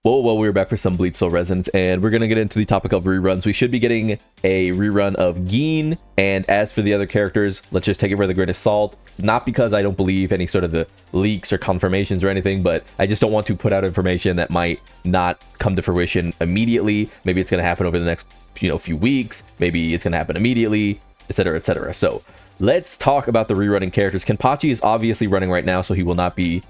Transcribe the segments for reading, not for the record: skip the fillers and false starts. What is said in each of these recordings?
Well, we're back for some Bleach Soul Resonance, and we're going to get into the topic of reruns. We should be getting a rerun of Gin, and as for the other characters, let's just take it with a grain of salt. Not because I don't believe any sort of the leaks or confirmations or anything, but I just don't want to put out information that might not come to fruition immediately. Maybe it's going to happen over the next, few weeks. Maybe it's going to happen immediately, etc., etc. So let's talk about the rerunning characters. Kenpachi is obviously running right now, so he will not be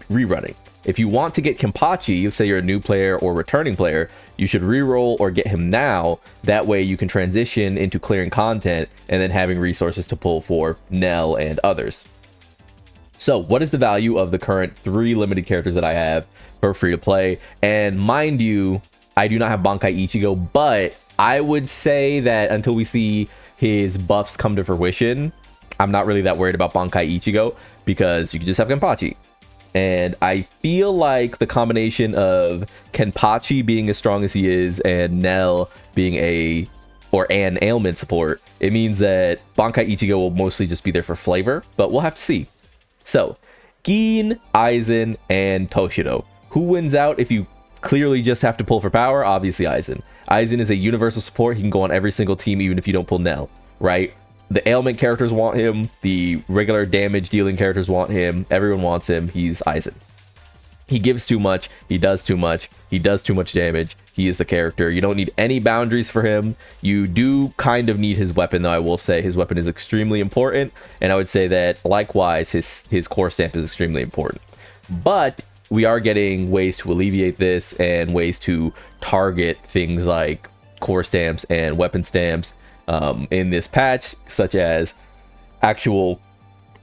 rerunning. If you want to get Kenpachi, say you're a new player or returning player, you should reroll or get him now. That way you can transition into clearing content and then having resources to pull for Nell and others. So what is the value of the current 3 limited characters that I have for free to play? And mind you, I do not have Bankai Ichigo, but I would say that until we see his buffs come to fruition, I'm not really that worried about Bankai Ichigo because you can just have Kenpachi. And I feel like the combination of Kenpachi being as strong as he is and Nell being an ailment support, it means that Bankai Ichigo will mostly just be there for flavor, but we'll have to see. So, Gin, Aizen, and Toshiro. Who wins out if you clearly just have to pull for power? Obviously Aizen. Aizen is a universal support. He can go on every single team even if you don't pull Nell, right? The ailment characters want him. The regular damage dealing characters want him. Everyone wants him. He's Aizen. He gives too much. He does too much. He does too much damage. He is the character. You don't need any boundaries for him. You do kind of need his weapon, though. I will say his weapon is extremely important. And I would say that likewise, his core stamp is extremely important. But we are getting ways to alleviate this and ways to target things like core stamps and weapon stamps in this patch, such as actual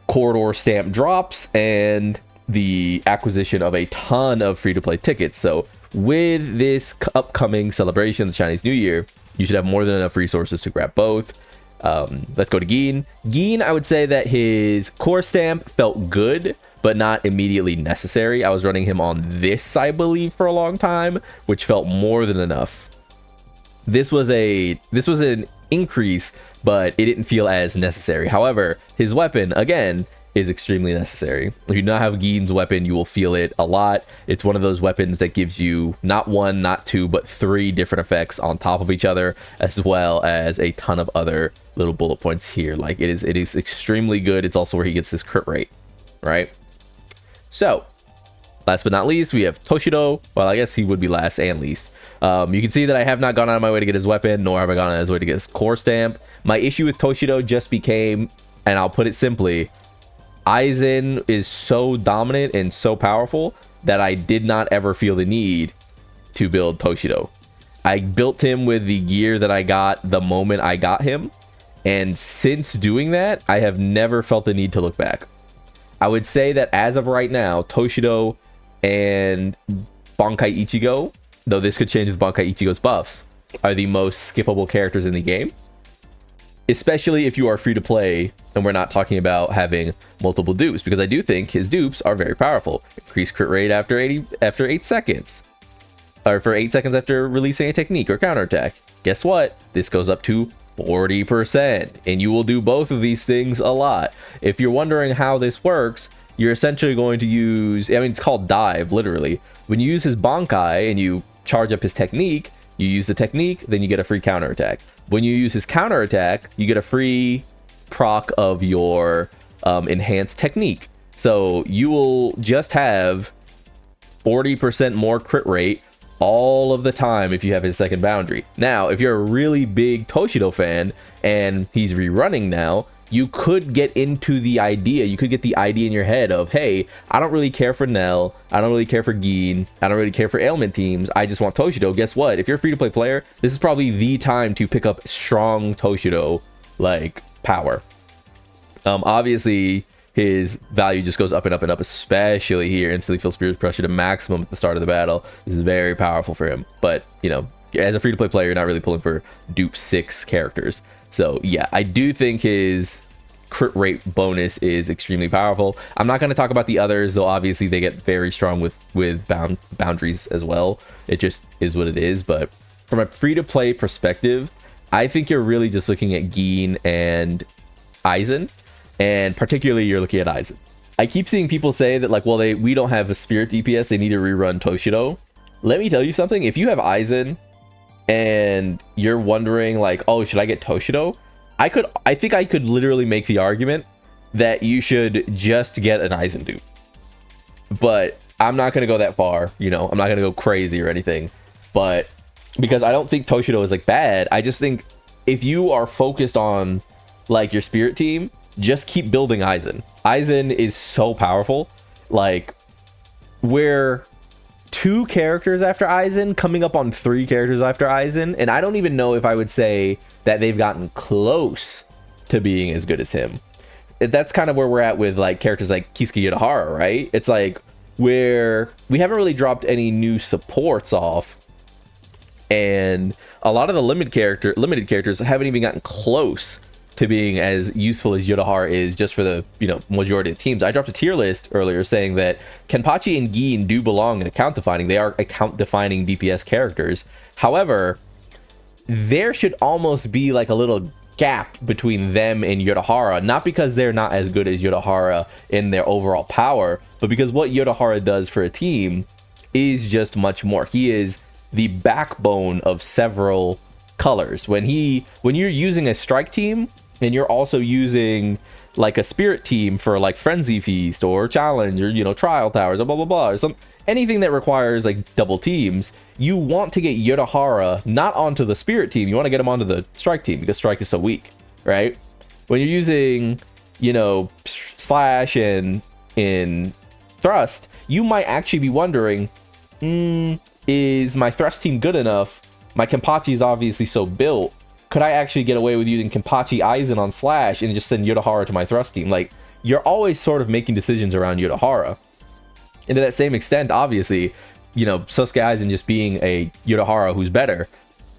corridor stamp drops and the acquisition of a ton of free-to-play tickets. So with this upcoming celebration, the Chinese New Year, you should have more than enough resources to grab both. Let's go to Gin. Gin, I would say that his core stamp felt good, but not immediately necessary. I was running him on this, I believe, for a long time, which felt more than enough. This was an increase, but it didn't feel as necessary. However, his weapon, again, is extremely necessary. If you do not have Gin's weapon, you will feel it a lot. It's one of those weapons that gives you not 1, not 2, but 3 different effects on top of each other, as well as a ton of other little bullet points here. Like it is extremely good. It's also where he gets his crit rate, right? So, last but not least, we have Toshiro. Well, I guess he would be last and least. You can see that I have not gone out of my way to get his weapon, nor have I gone out of his way to get his core stamp. My issue with Toshiro just became, and I'll put it simply, Aizen is so dominant and so powerful that I did not ever feel the need to build Toshiro. I built him with the gear that I got the moment I got him, and since doing that, I have never felt the need to look back. I would say that as of right now, Toshiro and Bankai Ichigo, though this could change with Bankai Ichigo's buffs, are the most skippable characters in the game. Especially if you are free to play and we're not talking about having multiple dupes, because I do think his dupes are very powerful. Increased crit rate after 8 seconds. Or for 8 seconds after releasing a technique or counterattack. Guess what? This goes up to 40%. And you will do both of these things a lot. If you're wondering how this works, you're essentially going to use, it's called dive, literally. When you use his Bankai and you charge up his technique, you use the technique, then you get a free counterattack. When you use his counterattack, you get a free proc of your enhanced technique. So you will just have 40% more crit rate all of the time if you have his second boundary. Now, if you're a really big Toshiro fan and he's rerunning now, you could get into the idea, you could get the idea in your head of, hey, I don't really care for Nell, I don't really care for Gin, I don't really care for ailment teams, I just want Toshiro. Guess what? If you're a free-to-play player, this is probably the time to pick up strong Toshiro, like, power. Obviously, his value just goes up and up and up, especially here. Instantly feel Spirit's Pressure to maximum at the start of the battle. This is very powerful for him. But, as a free-to-play player, you're not really pulling for dupe 6 characters. So yeah, I do think his crit rate bonus is extremely powerful. I'm not going to talk about the others, though obviously they get very strong with boundaries as well. It just is what it is. But from a free-to-play perspective, I think you're really just looking at Gin and Aizen, and particularly you're looking at Aizen. I keep seeing people say that, like, well, we don't have a spirit DPS, they need to rerun Toshiro. Let me tell you something. If you have Aizen and you're wondering like, oh, should I get Toshiro? I think I could literally make the argument that you should just get an Aizen dupe. But I'm not going to go that far, you know, I'm not going to go crazy or anything. But because I don't think Toshiro is like bad, I just think if you are focused on like your spirit team, just keep building Aizen. Aizen is so powerful. Like, we're 2 characters after Aizen, coming up on 3 characters after Aizen, and I don't even know if I would say that they've gotten close to being as good as him. That's kind of where we're at with like characters like Kisuke Urahara, right? It's like where we haven't really dropped any new supports off, and a lot of the limited characters haven't even gotten close to being as useful as Urahara is just for the, you know, majority of teams. I dropped a tier list earlier saying that Kenpachi and Gin do belong in account defining. They are account defining DPS characters. However, there should almost be like a little gap between them and Urahara, not because they're not as good as Urahara in their overall power, but because what Urahara does for a team is just much more. He is the backbone of several colors. When you're using a strike team and you're also using like a spirit team for like Frenzy Feast or Challenge or, you know, Trial Towers or blah blah blah, or anything that requires like double teams, you want to get Urahara not onto the spirit team, you want to get him onto the strike team because strike is so weak, right? When you're using, you know, slash and in thrust, you might actually be wondering, is my thrust team good enough? My Kenpachi is obviously so built. Could I actually get away with using Kenpachi Aizen on slash and just send Urahara to my thrust team? Like, you're always sort of making decisions around Urahara. And to that same extent, obviously, you know, Sasuke Aizen just being a Urahara who's better,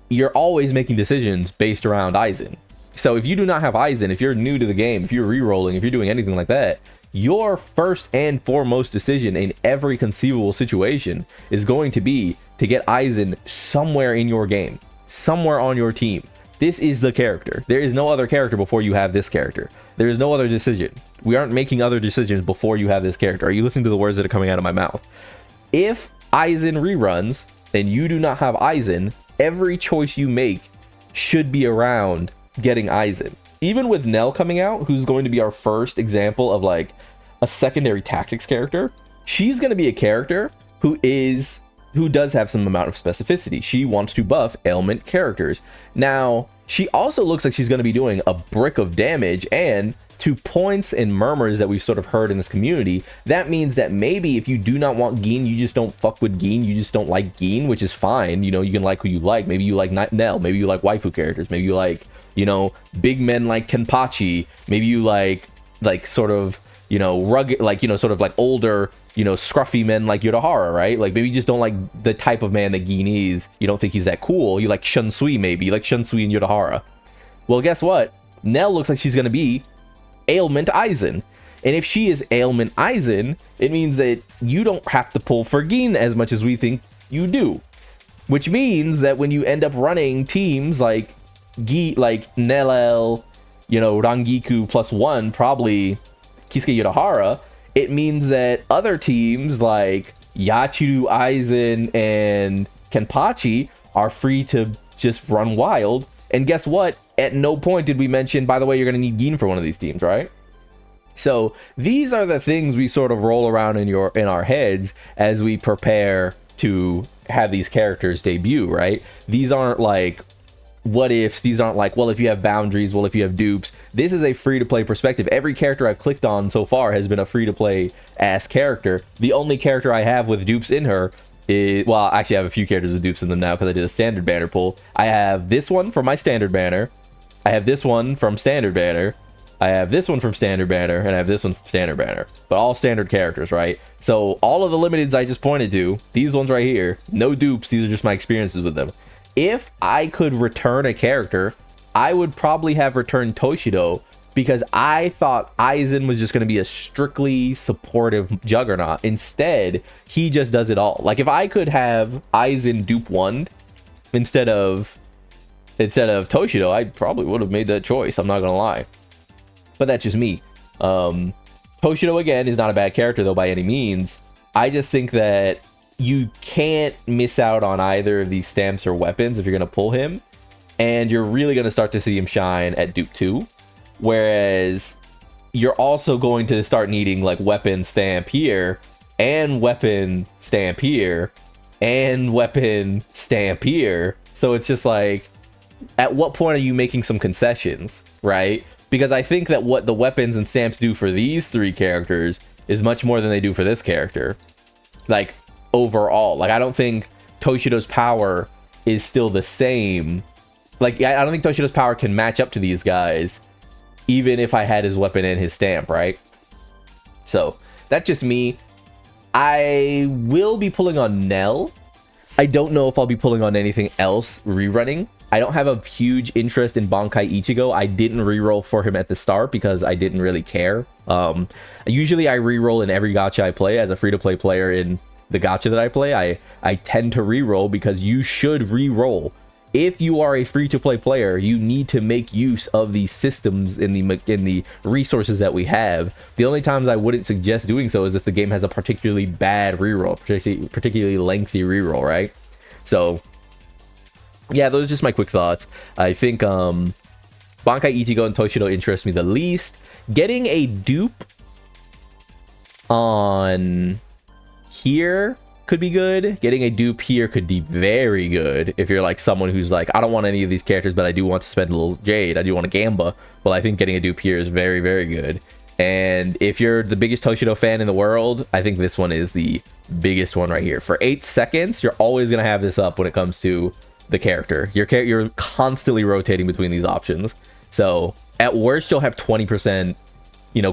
you're always making decisions based around Aizen. So if you do not have Aizen, if you're new to the game, if you're rerolling, if you're doing anything like that, your first and foremost decision in every conceivable situation is going to be to get Aizen somewhere in your game, somewhere on your team. This is the character. There is no other character before you have this character. There is no other decision. We aren't making other decisions before you have this character. Are you listening to the words that are coming out of my mouth? If Aizen reruns and you do not have Aizen, every choice you make should be around getting Aizen. Even with Nell coming out, who's going to be our first example of like a secondary tactics character, she's going to be a character who does have some amount of specificity. She wants to buff ailment characters. Now, she also looks like she's going to be doing a brick of damage, and to points and murmurs that we've sort of heard in this community, that means that maybe if you do not want Gin, you just don't fuck with Gin, you just don't like Gin, which is fine. You know, you can like who you like. Maybe you like Nell, maybe you like waifu characters, maybe you like, you know, big men like Kenpachi, maybe you like sort of, you know, rugged, like, you know, sort of like older, you know, scruffy men like Urahara, right? Like, maybe you just don't like the type of man that Gin is. You don't think he's that cool. You like Shunsui, maybe. You like Shunsui and Urahara. Well, guess what? Nell looks like she's going to be ailment Aizen. And if she is ailment Aizen, it means that you don't have to pull for Gin as much as we think you do. Which means that when you end up running teams like Nellel, you know, Rangiku +1, probably Kisuke Urahara, it means that other teams like Yachiru, Aizen, and Kenpachi are free to just run wild. And guess what? At no point did we mention, by the way, you're going to need Gin for one of these teams, right? So these are the things we sort of roll around in our heads as we prepare to have these characters debut, right? These aren't like what ifs. These aren't like, well, if you have boundaries, well, if you have dupes. This is a free-to-play perspective. Every character I've clicked on so far has been a free-to-play ass character. The only character I have with dupes in her is, well, actually I have a few characters with dupes in them now because I did a standard banner pull. I have this one from my standard banner, I have this one from standard banner, I have this one from standard banner, and I have this one from standard banner. But all standard characters, right? So all of the limiteds I just pointed to, these ones right here, no dupes, these are just my experiences with them. If I could return a character, I would probably have returned Toshiro, because I thought Aizen was just going to be a strictly supportive juggernaut. Instead, he just does it all. Like, if I could have Aizen dupe 1 instead of Toshiro, I probably would have made that choice. I'm not going to lie. But that's just me. Toshiro, again, is not a bad character, though, by any means. I just think that you can't miss out on either of these stamps or weapons if you're going to pull him. And you're really going to start to see him shine at Dupe 2. Whereas you're also going to start needing like weapon stamp here, and weapon stamp here, and weapon stamp here. So it's just like, at what point are you making some concessions, right? Because I think that what the weapons and stamps do for these three characters is much more than they do for this character. Like, overall. Like, I don't think Toshiro's power is still the same. Like, I don't think Toshiro's power can match up to these guys, even if I had his weapon and his stamp, right? So, that's just me. I will be pulling on Nell. I don't know if I'll be pulling on anything else rerunning. I don't have a huge interest in Bankai Ichigo. I didn't reroll for him at the start because I didn't really care. Usually I reroll in every gacha I play. As a free-to-play player in the gacha that I play, I tend to reroll because you should reroll. If you are a free-to-play player, you need to make use of the systems in the resources that we have. The only times I wouldn't suggest doing so is if the game has a particularly bad reroll, particularly lengthy reroll, right? So, yeah, those are just my quick thoughts. I think Bankai Ichigo and Toshiro interest me the least. Getting a dupe on here could be good. Getting a dupe here could be very good if you're like someone who's like, I don't want any of these characters, but I do want to spend a little Jade, I do want a Gamba. Well, I think getting a dupe here is very, very good. And if you're the biggest Toshiro fan in the world, I think this one is the biggest one right here. For 8 seconds, you're always going to have this up when it comes to the character. You're constantly rotating between these options. So at worst, you'll have 20%,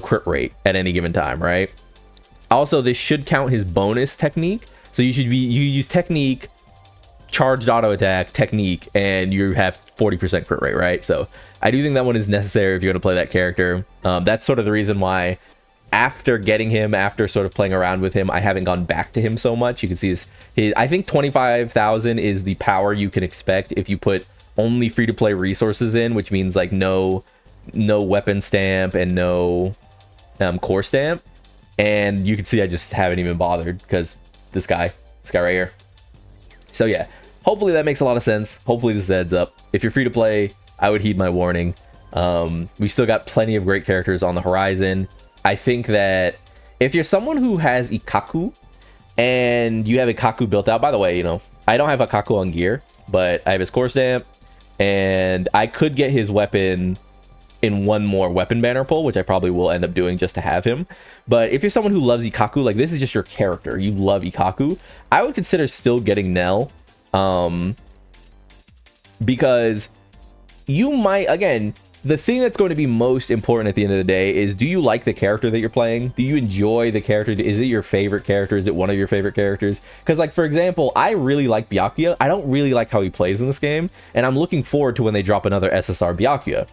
crit rate at any given time, right? Also, this should count his bonus technique. So you use technique, charged auto attack, technique, and you have 40% crit rate, right? So I do think that one is necessary if you're going to play that character. That's sort of the reason why after getting him, after sort of playing around with him, I haven't gone back to him so much. You can see his I think 25,000 is the power you can expect if you put only free-to-play resources in, which means like no weapon stamp and no core stamp. And you can see I just haven't even bothered because this guy right here. So yeah, hopefully that makes a lot of sense. Hopefully this adds up. If you're free to play, I would heed my warning. We still got plenty of great characters on the horizon. I think that if you're someone who has Ikaku and you have Ikaku built out, by the way, I don't have Ikaku on gear, but I have his core stamp and I could get his weapon in one more weapon banner pull, which I probably will end up doing just to have him. But if you're someone who loves Ikaku, like this is just your character, you love Ikaku, I would consider still getting Nell, because you might, again, the thing that's going to be most important at the end of the day is, do you like the character that you're playing? Do you enjoy the character? Is it your favorite character? Is it one of your favorite characters? Because like, for example, I really like Byakuya. I don't really like how he plays in this game, and I'm looking forward to when they drop another SSR Byakuya.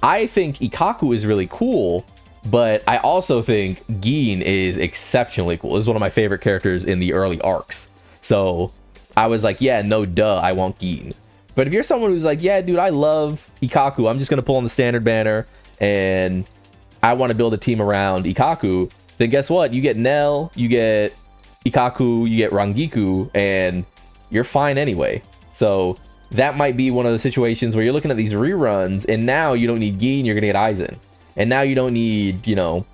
I think Ikaku is really cool, but I also think Gin is exceptionally cool. This is one of my favorite characters in the early arcs. So I was like, yeah, no duh, I want Gin. But if you're someone who's like, yeah, dude, I love Ikaku, I'm just going to pull on the standard banner, and I want to build a team around Ikaku, then guess what? You get Nell, you get Ikaku, you get Rangiku, and you're fine anyway. So that might be one of the situations where you're looking at these reruns, and now you don't need Gin, you're going to get Aizen. And now you don't need, Bankai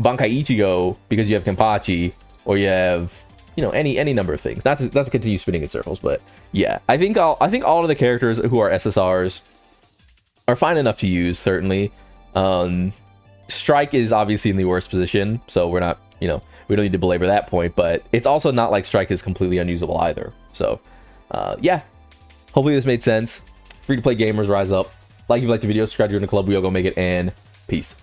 Ichigo because you have Kenpachi, or you have, any number of things. Not to continue spinning in circles, but yeah, I think all of the characters who are SSRs are fine enough to use, certainly. Strike is obviously in the worst position, so we're not, we don't need to belabor that point, but it's also not like Strike is completely unusable either. So, yeah. Hopefully this made sense. Free to play gamers, rise up. Like if you liked the video, subscribe to join the club. We all go make it, and peace.